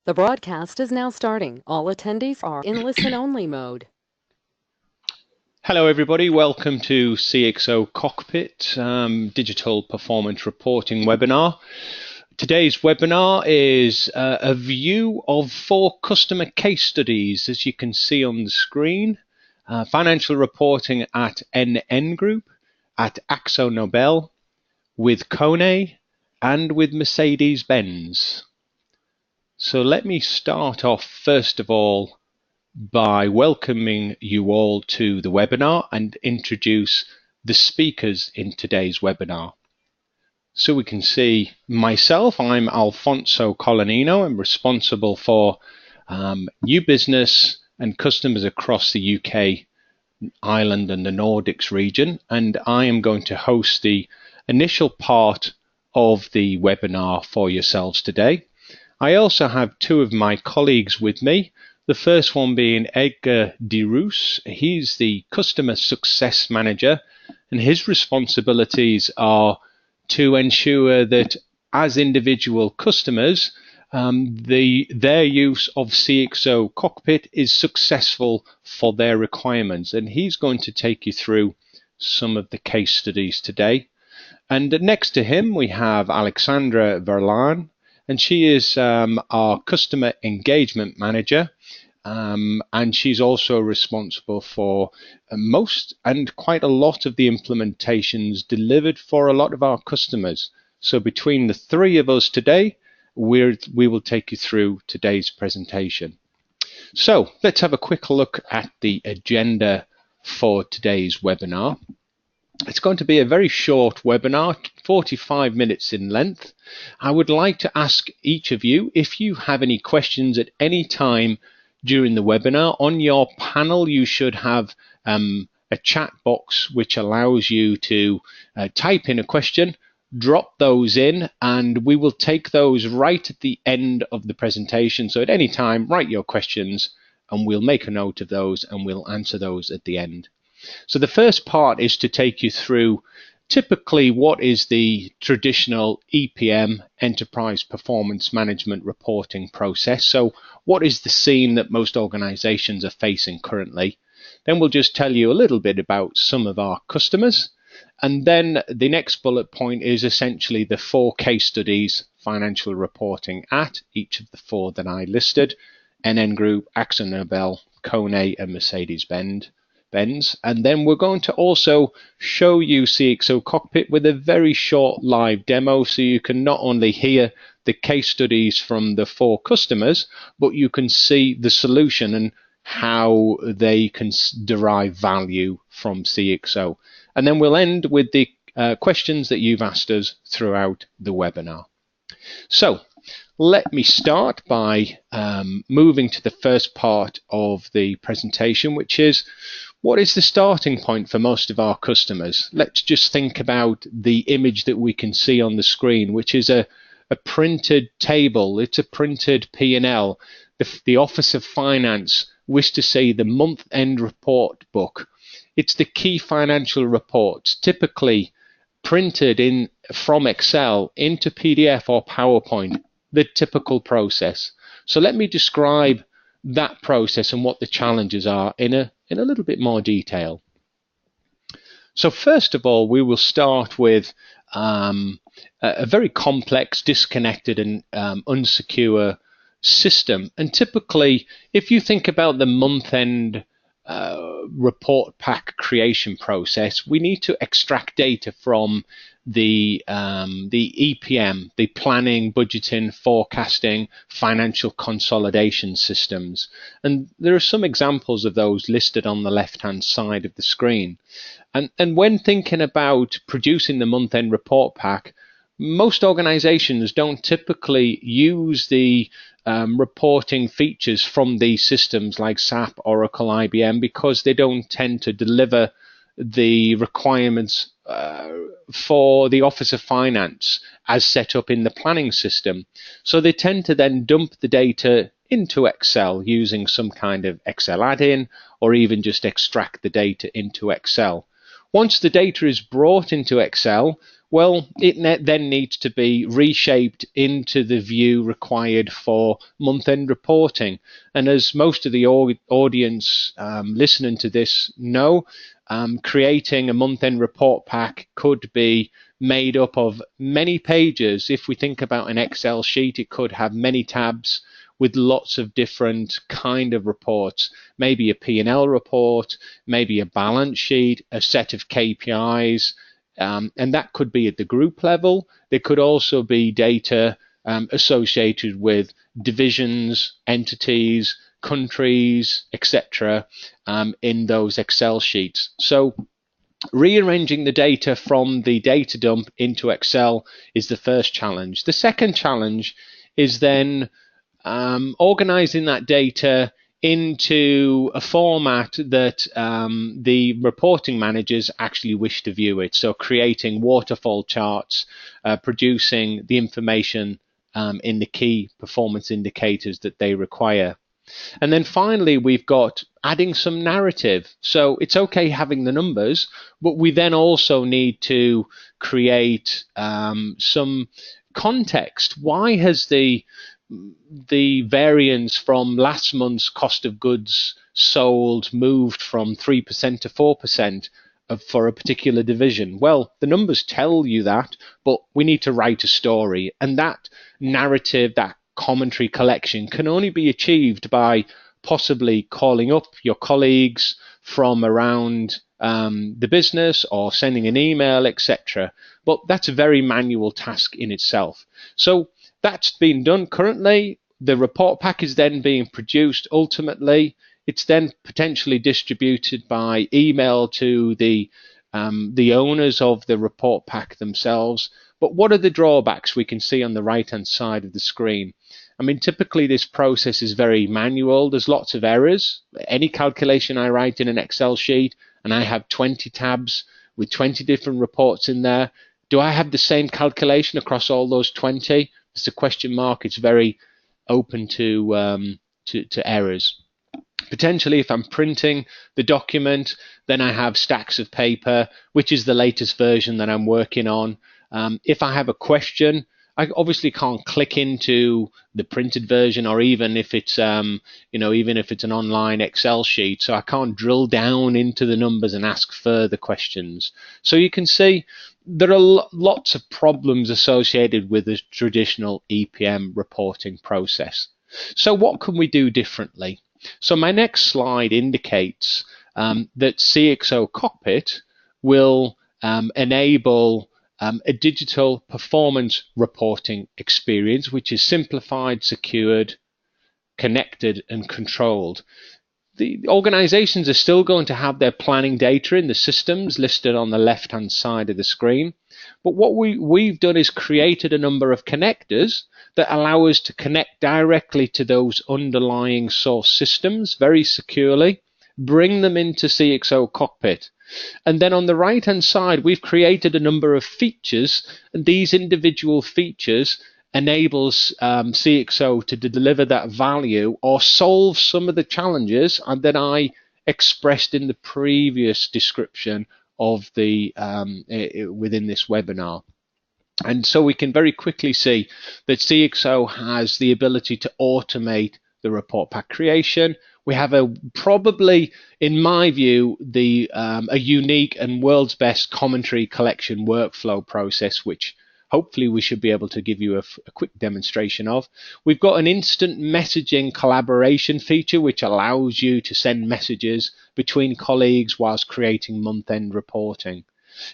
The broadcast is now starting. All attendees are in listen-only mode. Hello everybody, welcome to CXO Cockpit Digital Performance Reporting webinar. Today's webinar is a view of 4 customer case studies, as you can see on the screen. Financial reporting at NN Group, at Akzo Nobel, with Kone, and with Mercedes-Benz. So let me start off first of all by welcoming you all to the webinar and introduce the speakers in today's webinar. So we can see myself, I'm Alfonso Colonino. I'm responsible for new business and customers across the UK, Ireland and the Nordics region, and I am going to host the initial part of the webinar for yourselves today. I also have 2 of my colleagues with me. The first one being Edgar de Roos. He's the Customer Success Manager, and his responsibilities are to ensure that as individual customers, their use of CXO Cockpit is successful for their requirements. And he's going to take you through some of the case studies today. And next to him, we have Alexandra Verlaan, and she is our Customer Engagement Manager. And she's also responsible for most and quite a lot of the implementations delivered for a lot of our customers. So between the 3 of us today, we will take you through today's presentation. So let's have a quick look at the agenda for today's webinar. It's going to be a very short webinar, 45 minutes in length. I would like to ask each of you, if you have any questions at any time during the webinar, on your panel you should have a chat box which allows you to type in a question, drop those in, and we will take those right at the end of the presentation. So at any time, write your questions and we'll make a note of those and we'll answer those at the end. So the first part is to take you through typically what is the traditional EPM, Enterprise Performance Management reporting process. So what is the scene that most organizations are facing currently? Then we'll just tell you a little bit about some of our customers. And then the next bullet point is essentially the 4 case studies, financial reporting at each of the 4 that I listed: NN Group, Akzo Nobel, Kone and Mercedes-Benz. And then we're going to also show you CXO Cockpit with a very short live demo, so you can not only hear the case studies from the 4 customers, but you can see the solution and how they can derive value from CXO. And then we'll end with the questions that you've asked us throughout the webinar. So let me start by moving to the first part of the presentation, which is, what is the starting point for most of our customers? Let's just think about the image that we can see on the screen, which is a printed table. It's a printed P&L. The Office of Finance wish to see the month-end report book. It's the key financial reports, typically printed from Excel into PDF or PowerPoint, the typical process. So let me describe that process and what the challenges are in a little bit more detail. So first of all, we will start with a very complex, disconnected and unsecure system. And typically, if you think about the month-end report pack creation process, we need to extract data from the EPM, the planning, budgeting, forecasting, financial consolidation systems. And there are some examples of those listed on the left-hand side of the screen. And when thinking about producing the month-end report pack, most organizations don't typically use the reporting features from these systems like SAP, Oracle, IBM, because they don't tend to deliver the requirements for the Office of Finance as set up in the planning system. So they tend to then dump the data into Excel using some kind of Excel add-in, or even just extract the data into Excel. Once the data is brought into Excel, well, it then needs to be reshaped into the view required for month-end reporting. And as most of the audience listening to this know, creating a month-end report pack could be made up of many pages. If we think about an Excel sheet, it could have many tabs with lots of different kind of reports, maybe a P&L report, maybe a balance sheet, a set of KPIs, and that could be at the group level. There could also be data associated with divisions, entities, countries, etc. In those Excel sheets. So rearranging the data from the data dump into Excel is the first challenge. The second challenge is then organizing that data into a format that the reporting managers actually wish to view it. So creating waterfall charts, producing the information in the key performance indicators that they require. And then finally, we've got adding some narrative. So it's okay having the numbers, but we then also need to create some context. Why has the variance from last month's cost of goods sold moved from 3% to 4% for a particular division? Well, the numbers tell you that, but we need to write a story, and that narrative, that commentary collection can only be achieved by possibly calling up your colleagues from around the business or sending an email, etc. But that's a very manual task in itself. So that's been done currently. The report pack is then being produced. Ultimately, it's then potentially distributed by email to the owners of the report pack themselves. But what are the drawbacks we can see on the right-hand side of the screen? I mean, typically this process is very manual. There's lots of errors. Any calculation I write in an Excel sheet, and I have 20 tabs with 20 different reports in there, do I have the same calculation across all those 20? It's a question mark. It's very open to errors. Potentially, if I'm printing the document, then I have stacks of paper, which is the latest version that I'm working on. If I have a question, I obviously can't click into the printed version, or even if it's even if it's an online Excel sheet, so I can't drill down into the numbers and ask further questions. So you can see there are lots of problems associated with the traditional EPM reporting process. So what can we do differently? So my next slide indicates that CXO Cockpit will enable a digital performance reporting experience, which is simplified, secured, connected, and controlled. The organizations are still going to have their planning data in the systems listed on the left-hand side of the screen. But what we've done is created a number of connectors that allow us to connect directly to those underlying source systems very securely, bring them into CXO Cockpit. And then on the right-hand side, we've created a number of features, and these individual features enables CXO to deliver that value or solve some of the challenges that I expressed in the previous description of the within this webinar. And so we can very quickly see that CXO has the ability to automate the report pack creation. We have probably, in my view, a unique and world's best commentary collection workflow process, which hopefully we should be able to give you a quick demonstration of. We've got an instant messaging collaboration feature, which allows you to send messages between colleagues whilst creating month-end reporting.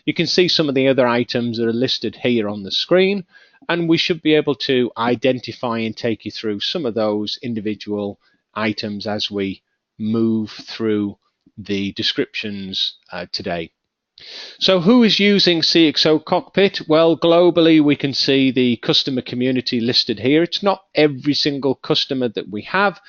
You can see some of the other items that are listed here on the screen, and we should be able to identify and take you through some of those individual items as we move through the descriptions today. So who is using CXO Cockpit? Well, globally, we can see the customer community listed here. It's not every single customer that we have.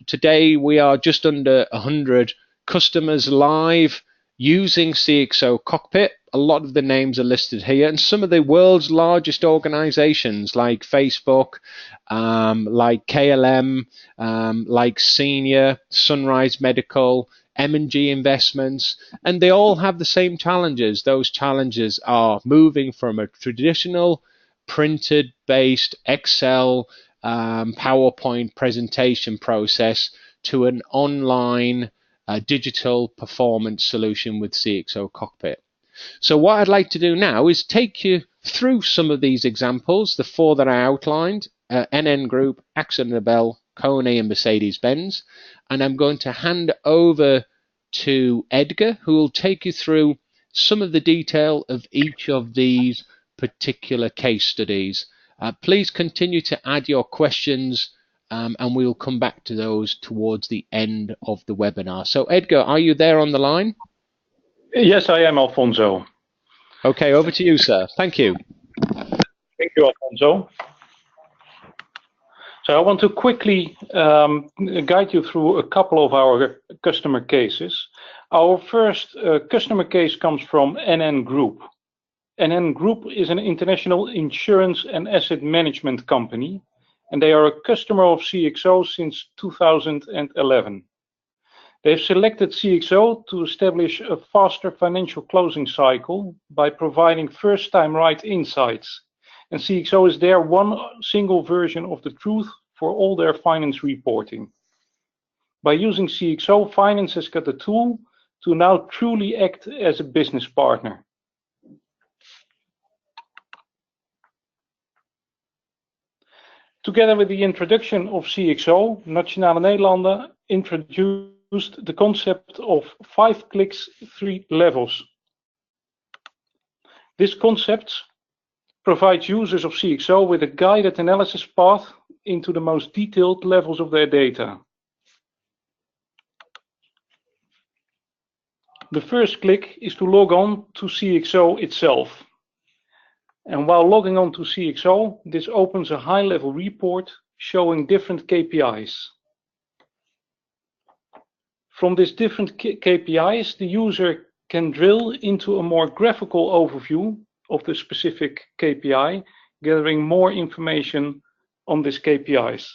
Today, we are just under 100 customers live using CXO Cockpit. A lot of the names are listed here, and some of the world's largest organizations like Facebook, like KLM, like Senior, Sunrise Medical, M&G investments, and they all have the same challenges. Those challenges are moving from a traditional printed based Excel PowerPoint presentation process to an online digital performance solution with CXO Cockpit. So what I'd like to do now is take you through some of these examples, the four that I outlined, NN Group, Akzo Nobel, Kone and Mercedes-Benz, and I'm going to hand over to Edgar, who will take you through some of the detail of each of these particular case studies. Please continue to add your questions and we'll come back to those towards the end of the webinar. So Edgar, are you there on the line? Yes, I am, Alfonso. Okay, over to you, sir. Thank you. Thank you, Alfonso. So I want to quickly guide you through a couple of our customer cases. Our first customer case comes from NN Group. NN Group is an international insurance and asset management company, and they are a customer of CXO since 2011. They've selected CXO to establish a faster financial closing cycle by providing first-time right insights. And CXO is their one single version of the truth for all their finance reporting. By using CXO, finance has got the tool to now truly act as a business partner. Together with the introduction of CXO, Nationale Nederlanden introduced the concept of 5 clicks, 3 levels. This concept provides users of CXO with a guided analysis path into the most detailed levels of their data. The first click is to log on to CXO itself. And while logging on to CXO, this opens a high-level report showing different KPIs. From these different KPIs, the user can drill into a more graphical overview of the specific KPI, gathering more information on these KPIs.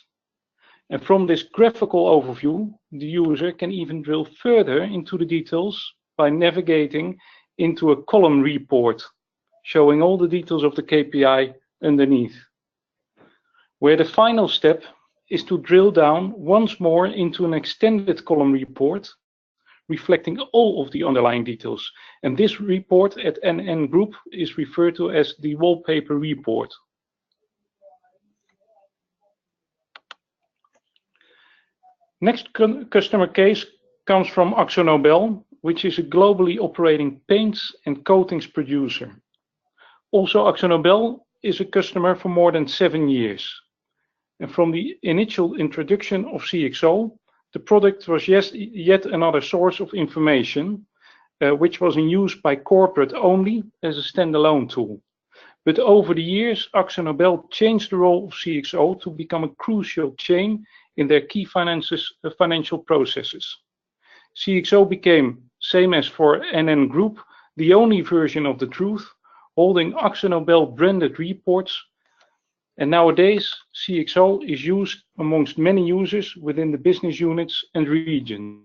And from this graphical overview, the user can even drill further into the details by navigating into a column report, showing all the details of the KPI underneath. Where the final step is to drill down once more into an extended column report, reflecting all of the underlying details. And this report at NN Group is referred to as the wallpaper report. Next customer case comes from Akzo Nobel, which is a globally operating paints and coatings producer. Also, Akzo Nobel is a customer for more than 7 years. And from the initial introduction of CXO, the product was yet another source of information, which was in use by corporate only as a standalone tool. But over the years, Akzo Nobel changed the role of CXO to become a crucial chain in their key financial processes. CXO became, same as for NN Group, the only version of the truth, holding Akzo Nobel branded reports. And nowadays, CXO is used amongst many users within the business units and regions.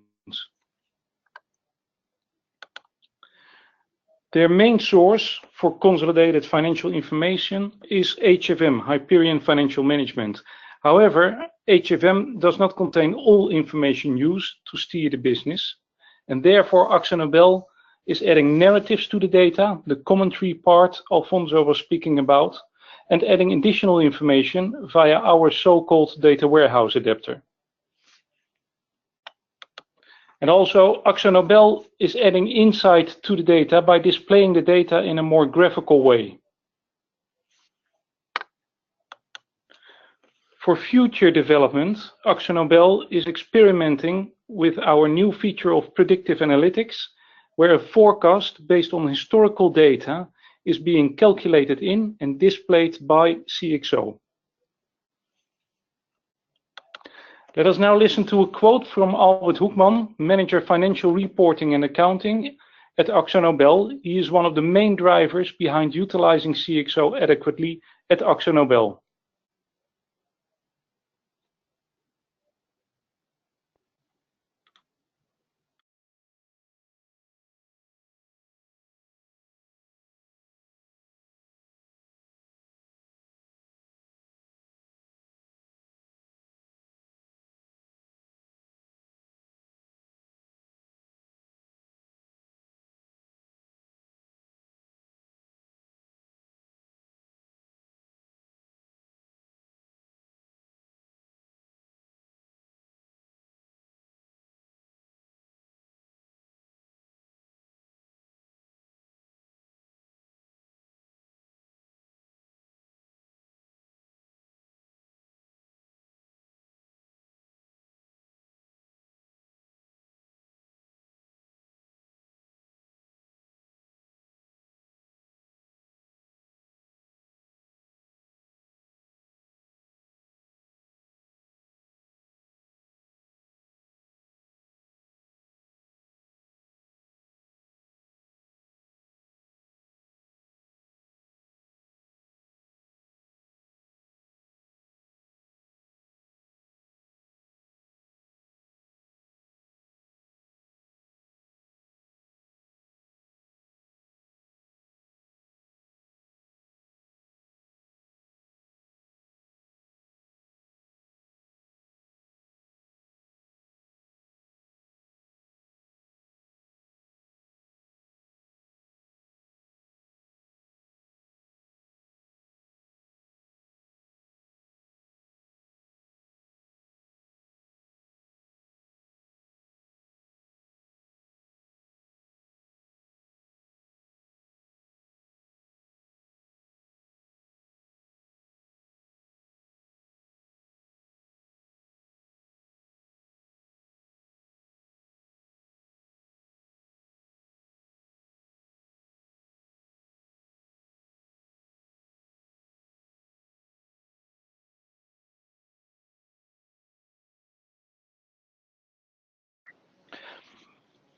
Their main source for consolidated financial information is HFM, Hyperion Financial Management. However, HFM does not contain all information used to steer the business, and therefore Akzo Nobel is adding narratives to the data, the commentary part Alfonso was speaking about, and adding additional information via our so-called data warehouse adapter. And also, Akzo Nobel is adding insight to the data by displaying the data in a more graphical way. For future development, Akzo Nobel is experimenting with our new feature of predictive analytics, where a forecast based on historical data is being calculated in and displayed by CXO. Let us now listen to a quote from Albert Hoekman, Manager Financial Reporting and Accounting at Akzo Nobel. He is one of the main drivers behind utilizing CXO adequately at Akzo Nobel.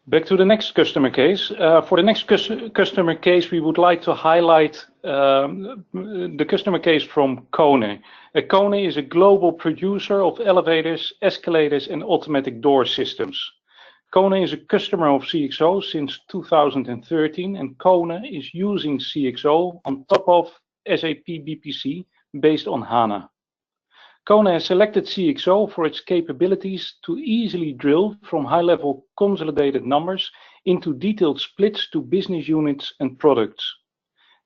Back to the next customer case. For the next customer case, we would like to highlight the customer case from Kone. Kone is a global producer of elevators, escalators, and automatic door systems. Kone is a customer of CXO since 2013, and Kone is using CXO on top of SAP BPC based on HANA. Kone has selected CXO for its capabilities to easily drill from high-level consolidated numbers into detailed splits to business units and products.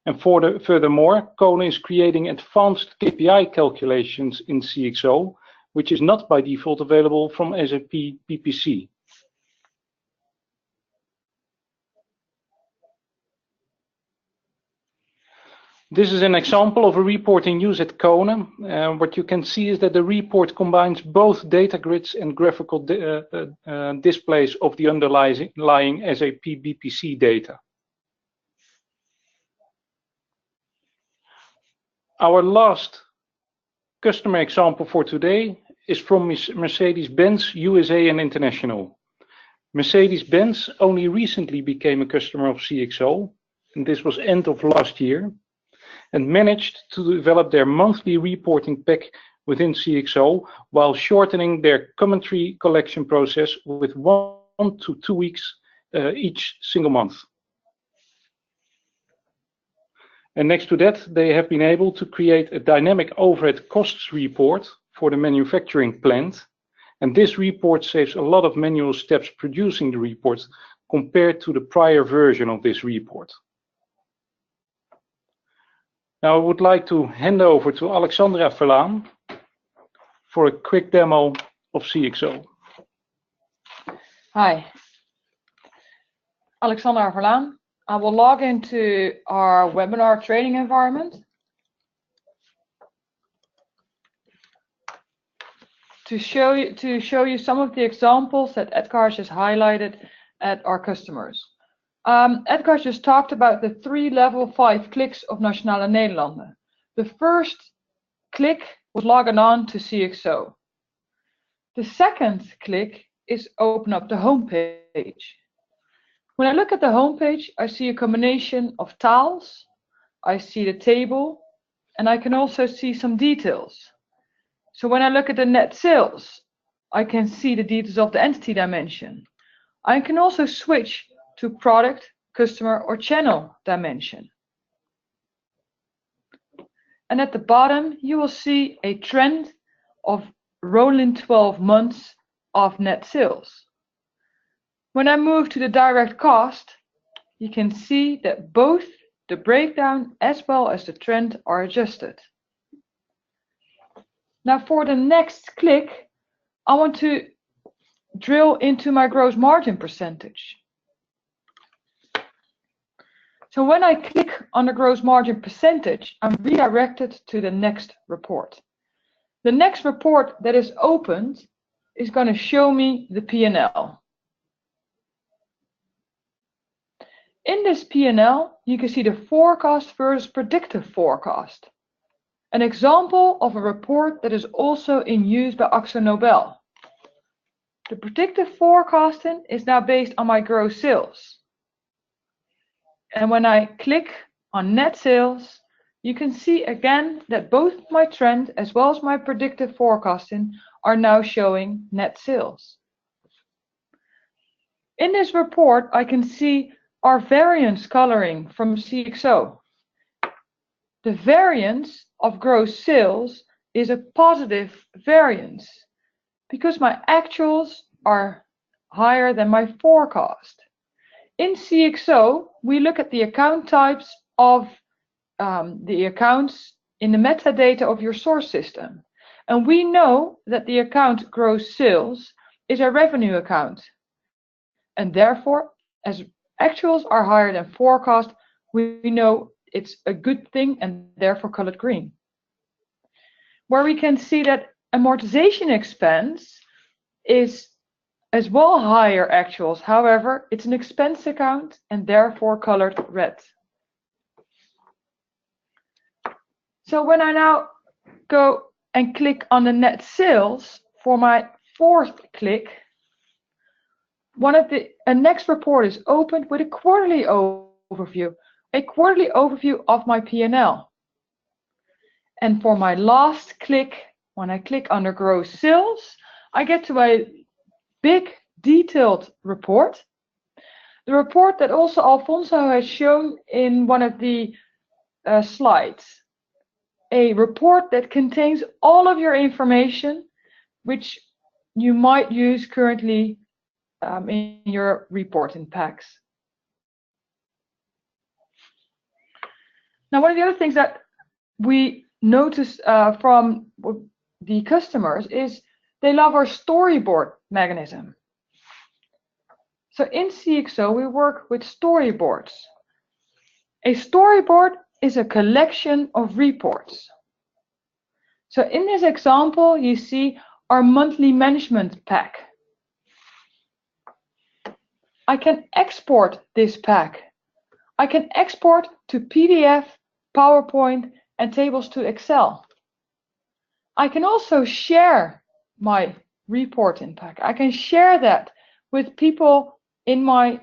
And furthermore, Kone is creating advanced KPI calculations in CXO, which is not by default available from SAP BPC. This is an example of a report in use at Kone. What you can see is that the report combines both data grids and graphical displays of the underlying SAP BPC data. Our last customer example for today is from Mercedes-Benz USA and International. Mercedes-Benz only recently became a customer of CXO, and this was end of last year, and managed to develop their monthly reporting pack within CXO while shortening their commentary collection process with 1 to 2 weeks each single month. And next to that, they have been able to create a dynamic overhead costs report for the manufacturing plant. And this report saves a lot of manual steps producing the report compared to the prior version of this report. Now I would like to hand over to Alexandra Verlaan for a quick demo of CXO. Hi, Alexandra Verlaan. I will log into our webinar training environment to show you some of the examples that Edgar just highlighted at our customers. Edgar just talked about the 3 level 5 clicks of Nationale Nederlanden. The first click was logging on to CXO. The second click is open up the home page. When I look at the home page, I see a combination of tiles, I see the table, and I can also see some details. So when I look at the net sales, I can see the details of the entity dimension. I can also switch to product, customer, or channel dimension. And at the bottom, you will see a trend of rolling 12 months of net sales. When I move to the direct cost, you can see that both the breakdown as well as the trend are adjusted. Now for the next click, I want to drill into my gross margin percentage. So when I click on the gross margin percentage, I'm redirected to the next report. The next report that is opened is going to show me the P&L. In this P&L, you can see the forecast versus predictive forecast. An example of a report that is also in use by Akzo Nobel. The predictive forecasting is now based on my gross sales. And when I click on net sales, you can see again that both my trend as well as my predictive forecasting are now showing net sales. In this report, I can see our variance coloring from CXO. The variance of gross sales is a positive variance because my actuals are higher than my forecast. In CXO, we look at the account types of the accounts in the metadata of your source system. And we know that the account gross sales is a revenue account. And therefore, as actuals are higher than forecast, we know it's a good thing and therefore colored green. Where we can see that amortization expense is as well higher actuals. However, it's an expense account and therefore colored red. So when I now go and click on the net sales for my fourth click, a next report is opened with a quarterly overview of my P&L. And for my last click, when I click under gross sales, I get to a big detailed report. The report that also Alfonso has shown in one of the slides. A report that contains all of your information which you might use currently in your reporting packs. Now, one of the other things that we notice from the customers is they love our storyboard mechanism. So in CXO, we work with storyboards. A storyboard is a collection of reports. So in this example, you see our monthly management pack. I can export this pack. I can export to PDF, PowerPoint, and tables to Excel. I can also share my reporting pack. I can share that with people in my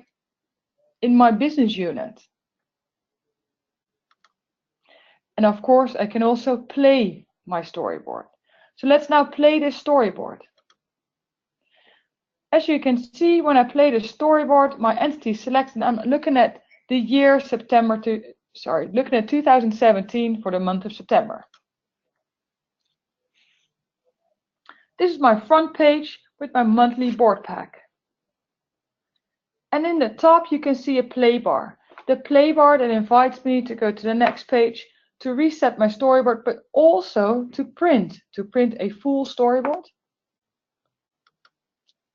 business unit. And of course, I can also play my storyboard. So let's now play this storyboard. As you can see, when I play the storyboard, my entity is selected, and I'm looking at the year looking at 2017 for the month of September. This is my front page with my monthly board pack. And in the top, you can see a play bar. The play bar that invites me to go to the next page to reset my storyboard, but also to print a full storyboard.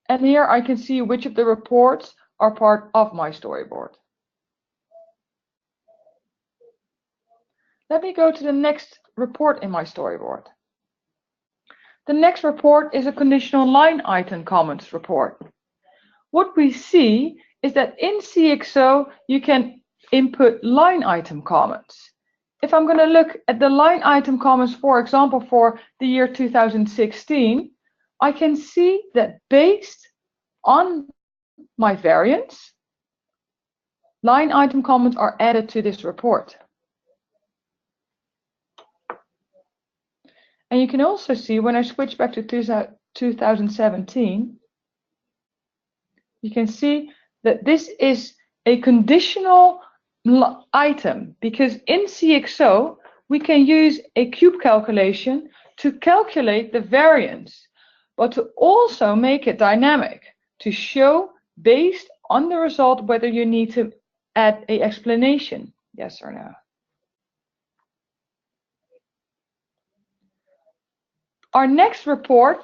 And here I can see which of the reports are part of my storyboard. Let me go to the next report in my storyboard. The next report is a conditional line item comments report. What we see is that in CXO, you can input line item comments. If I'm going to look at the line item comments, for example, for the year 2016, I can see that based on my variance, line item comments are added to this report. And you can also see when I switch back to 2017, you can see that this is a conditional item, because in CXO, we can use a cube calculation to calculate the variance, but to also make it dynamic, to show based on the result whether you need to add an explanation, yes or no. Our next report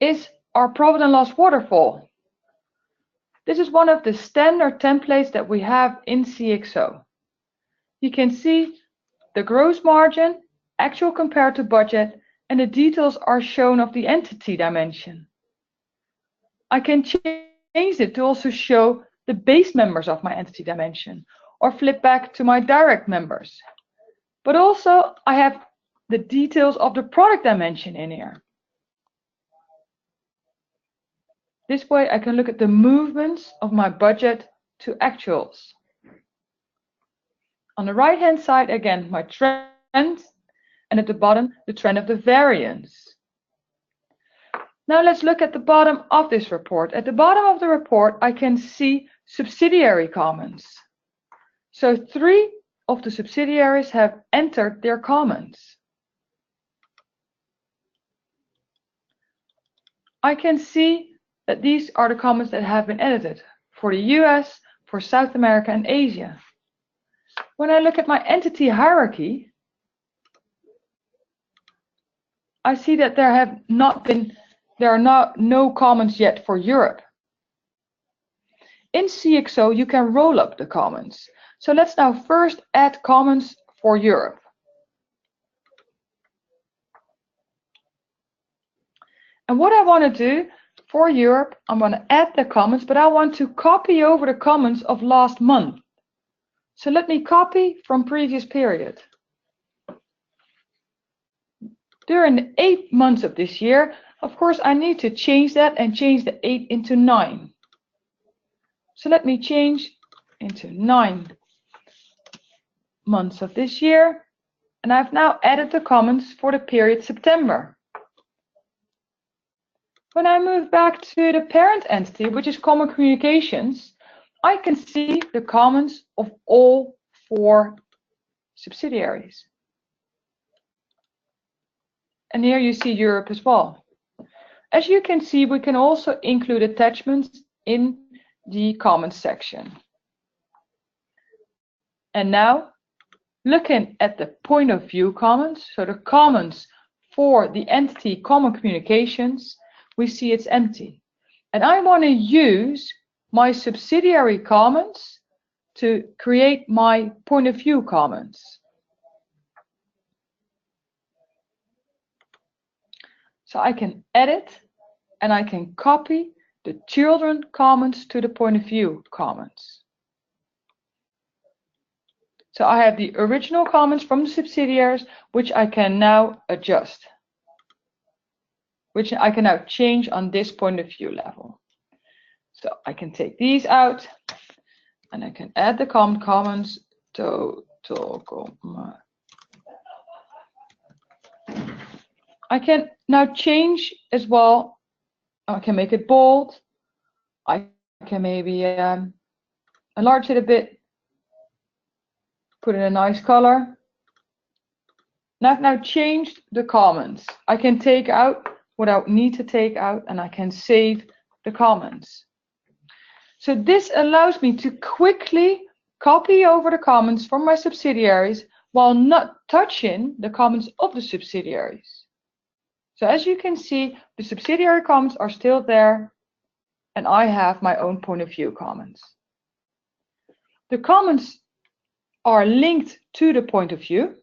is our profit and loss waterfall. This is one of the standard templates that we have in CXO. You can see the gross margin, actual compared to budget, and the details are shown of the entity dimension. I can change it to also show the base members of my entity dimension, or flip back to my direct members. But also I have the details of the product dimension in here. This way I can look at the movements of my budget to actuals. On the right hand side, again, my trend, and at the bottom, the trend of the variance. Now let's look at the bottom of this report. At the bottom of the report, I can see subsidiary comments. So 3 of the subsidiaries have entered their comments. I can see that these are the comments that have been edited for the US, for South America, and Asia. When I look at my entity hierarchy, I see that there are no comments yet for Europe. In CXO, you can roll up the comments. So let's now first add comments for Europe. And what I want to do for Europe, I'm going to add the comments, but I want to copy over the comments of last month. So let me copy from previous period. During the 8 months of this year, of course, I need to change that and change the 8 into 9. So let me change into 9 months of this year. And I've now added the comments for the period September. When I move back to the parent entity, which is Common Communications, I can see the comments of all 4 subsidiaries. And here you see Europe as well. As you can see, we can also include attachments in the comments section. And now, looking at the point of view comments, so the comments for the entity Common Communications, we see it's empty. And I want to use my subsidiary comments to create my point of view comments. So I can edit and I can copy the children comments to the point of view comments. So I have the original comments from the subsidiaries, which I can now adjust, which I can now change on this point of view level. So I can take these out and I can add the comments to I can now change as well. I can make it bold. I can maybe enlarge it a bit, put in a nice color. And I've now changed the comments. I can take out what I need to take out and I can save the comments. So this allows me to quickly copy over the comments from my subsidiaries while not touching the comments of the subsidiaries. So as you can see, the subsidiary comments are still there and I have my own point of view comments. The comments are linked to the point of view.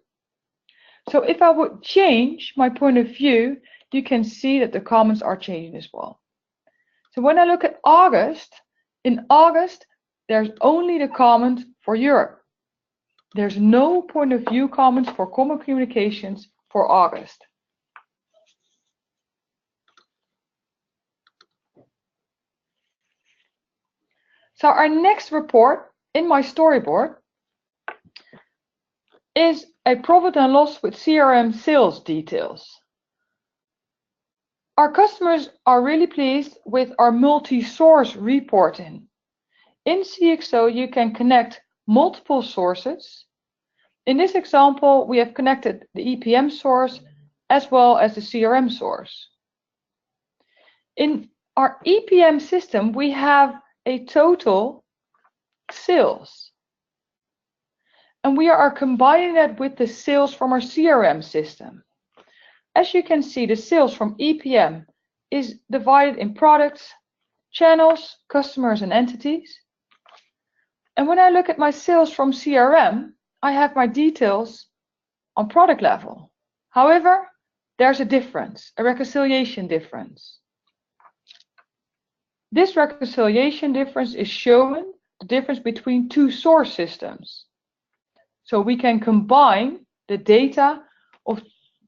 So if I would change my point of view, you can see that the comments are changing as well. So when I look at August, in August, there's only the comment for Europe. There's no point of view comments for Common Communications for August. So our next report in my storyboard is a profit and loss with CRM sales details. Our customers are really pleased with our multi-source reporting. In CXO, you can connect multiple sources. In this example, we have connected the EPM source as well as the CRM source. In our EPM system, we have a total sales. And we are combining that with the sales from our CRM system. As you can see, the sales from EPM is divided in products, channels, customers, and entities. And when I look at my sales from CRM, I have my details on product level. However, there's a difference, a reconciliation difference. This reconciliation difference is showing the difference between 2 source systems. So we can combine the data of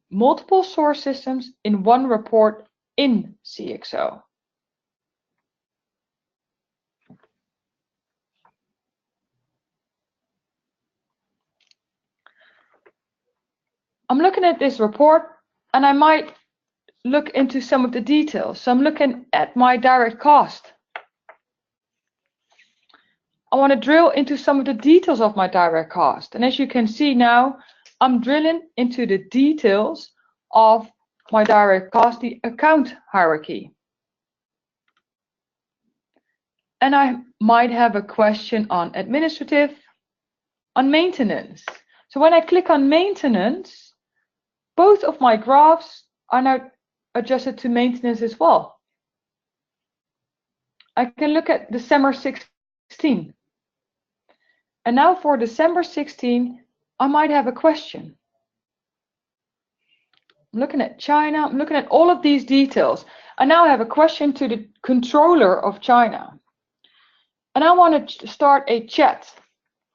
multiple source systems in one report in CXO. I'm looking at this report and I might look into some of the details. So I'm looking at my direct cost. I want to drill into some of the details of my direct cost. And as you can see now, I'm drilling into the details of my direct cost, the account hierarchy. And I might have a question on administrative, on maintenance. So when I click on maintenance, both of my graphs are now adjusted to maintenance as well. I can look at December 16. And now for December 16, I might have a question. I'm looking at China, I'm looking at all of these details. I now have a question to the controller of China. And I want to start a chat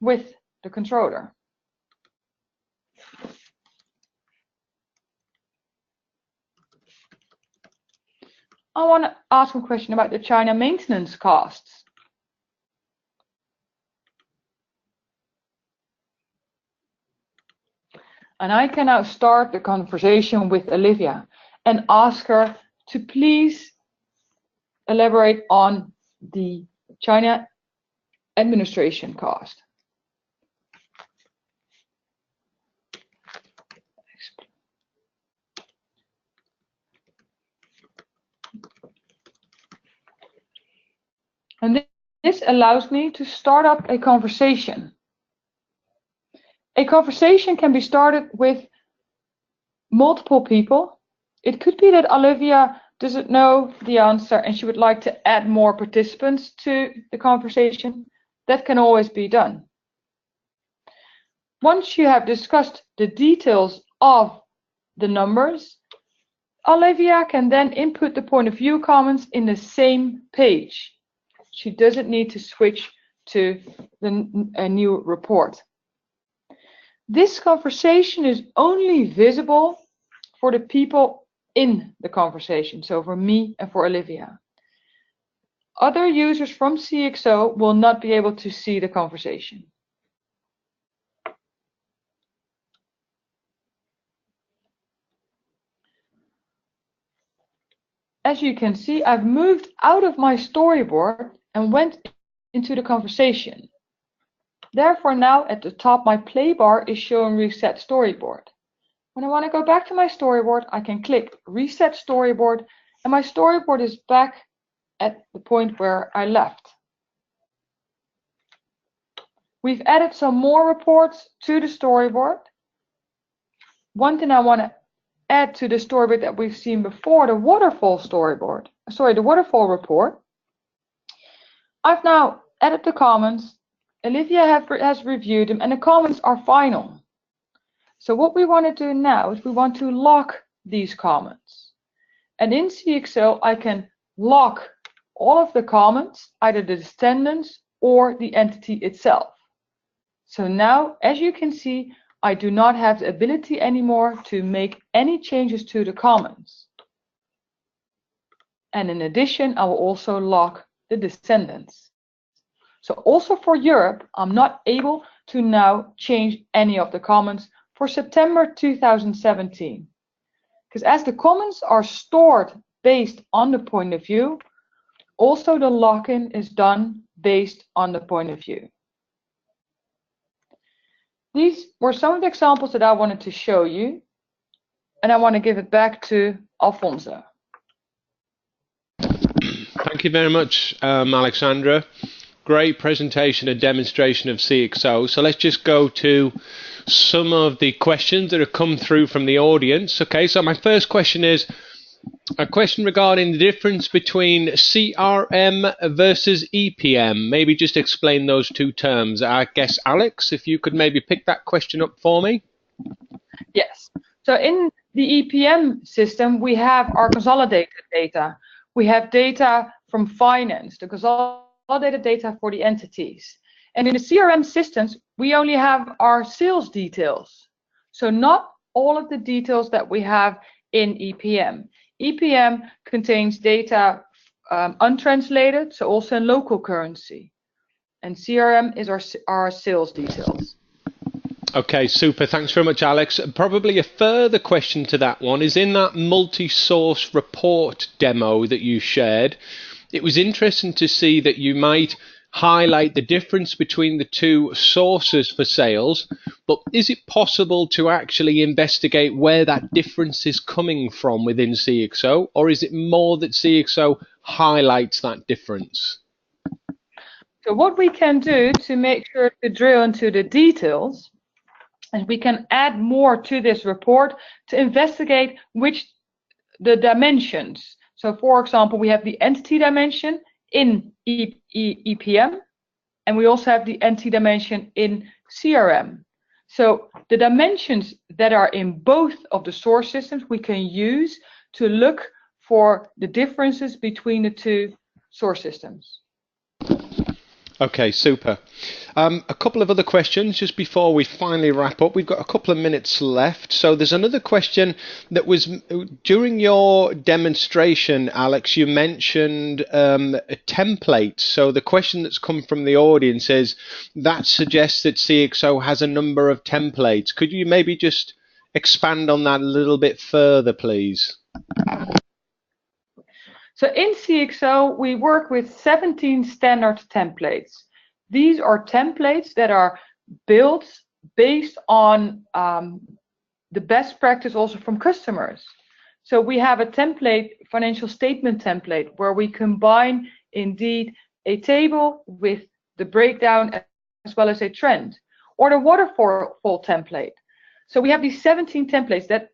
with the controller. I want to ask a question about the China maintenance costs. And I can now start the conversation with Olivia and ask her to please elaborate on the China administration cost. And this allows me to start up a conversation. A conversation can be started with multiple people. It could be that Olivia doesn't know the answer and she would like to add more participants to the conversation. That can always be done. Once you have discussed the details of the numbers, Olivia can then input the point of view comments in the same page. She doesn't need to switch to a new report. This conversation is only visible for the people in the conversation, so for me and for Olivia. Other users from CXO will not be able to see the conversation. As you can see, I've moved out of my storyboard and went into the conversation. Therefore, now at the top, my play bar is showing Reset Storyboard. When I want to go back to my storyboard, I can click Reset Storyboard, and my storyboard is back at the point where I left. We've added some more reports to the storyboard. One thing I want to add to the storyboard that we've seen before, the Waterfall storyboard, the Waterfall report. I've now added the comments. Olivia has reviewed them, and the comments are final. So what we want to do now is we want to lock these comments. And in CXO, I can lock all of the comments, either the descendants or the entity itself. So now, as you can see, I do not have the ability anymore to make any changes to the comments. And in addition, I will also lock the descendants. So also for Europe, I'm not able to now change any of the comments for September 2017. Because as the comments are stored based on the point of view, also the lock-in is done based on the point of view. These were some of the examples that I wanted to show you, and I want to give it back to Alfonso. Thank you very much, Alexandra. Great presentation and demonstration of CXO. So let's just go to some of the questions that have come through from the audience. Okay, so my first question is a question regarding the difference between CRM versus EPM. Maybe just explain those two terms. I guess, Alex, if you could maybe pick that question up for me. Yes. So in the EPM system, we have our consolidated data. We have data from finance, the consolidated data for the entities. And in the CRM systems, we only have our sales details. So not all of the details that we have in EPM. EPM contains data untranslated, so also in local currency. And CRM is our sales details. Okay, super. Thanks very much, Alex. Probably a further question to that one is in that multi-source report demo that you shared, it was interesting to see that you might highlight the difference between the two sources for sales, but is it possible to actually investigate where that difference is coming from within CXO, or is it more that CXO highlights that difference? So what we can do to make sure to drill into the details, and we can add more to this report to investigate the dimensions. So for example, we have the entity dimension in EPM, and we also have the entity dimension in CRM. So the dimensions that are in both of the source systems we can use to look for the differences between the two source systems. Okay, super. A couple of other questions just before we finally wrap up. We've got a couple of minutes left. So there's another question that was during your demonstration, Alex, you mentioned a template. So the question that's come from the audience is that suggests that CXO has a number of templates. Could you maybe just expand on that a little bit further, please? So in CXO, we work with 17 standard templates. These are templates that are built based on the best practice also from customers. So we have a template, financial statement template, where we combine indeed a table with the breakdown as well as a trend, or the waterfall template. So we have these 17 templates that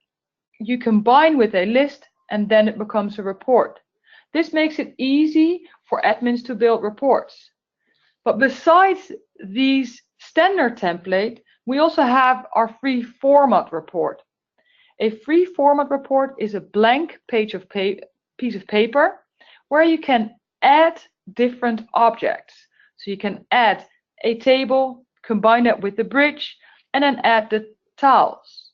you combine with a list, and then it becomes a report. This makes it easy for admins to build reports. But besides these standard template, we also have our free format report. A free format report is a blank piece of paper where you can add different objects. So you can add a table, combine that with the bridge, and then add the tiles.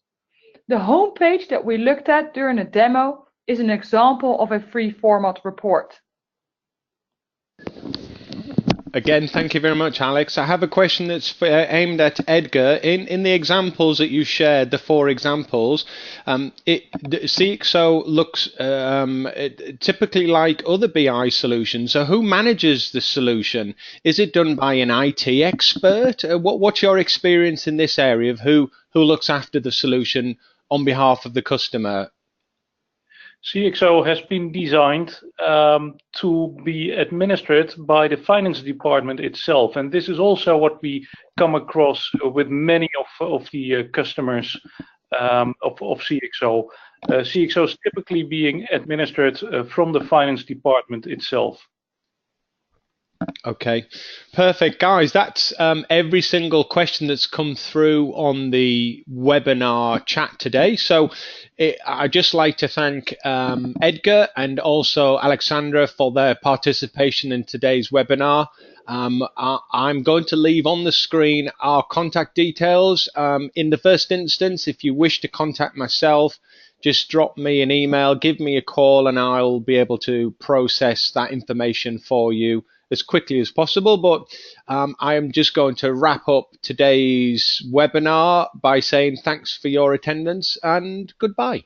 The home page that we looked at during a demo is an example of a free format report. Again, thank you very much, Alex. I have a question that's aimed at Edgar. In the examples that you shared, the 4 examples, CXO looks typically like other BI solutions. So who manages the solution? Is it done by an IT expert? What's your experience in this area of who looks after the solution on behalf of the customer? CXO has been designed to be administered by the finance department itself, and this is also what we come across with many of the customers of CXO. CXO is typically being administered from the finance department itself. Okay, perfect, guys. That's every single question that's come through on the webinar chat today. So I'd just like to thank Edgar and also Alexandra for their participation in today's webinar. I'm going to leave on the screen our contact details. In the first instance, if you wish to contact myself, just drop me an email, give me a call, and I'll be able to process that information for you as quickly as possible. But I am just going to wrap up today's webinar by saying thanks for your attendance and goodbye.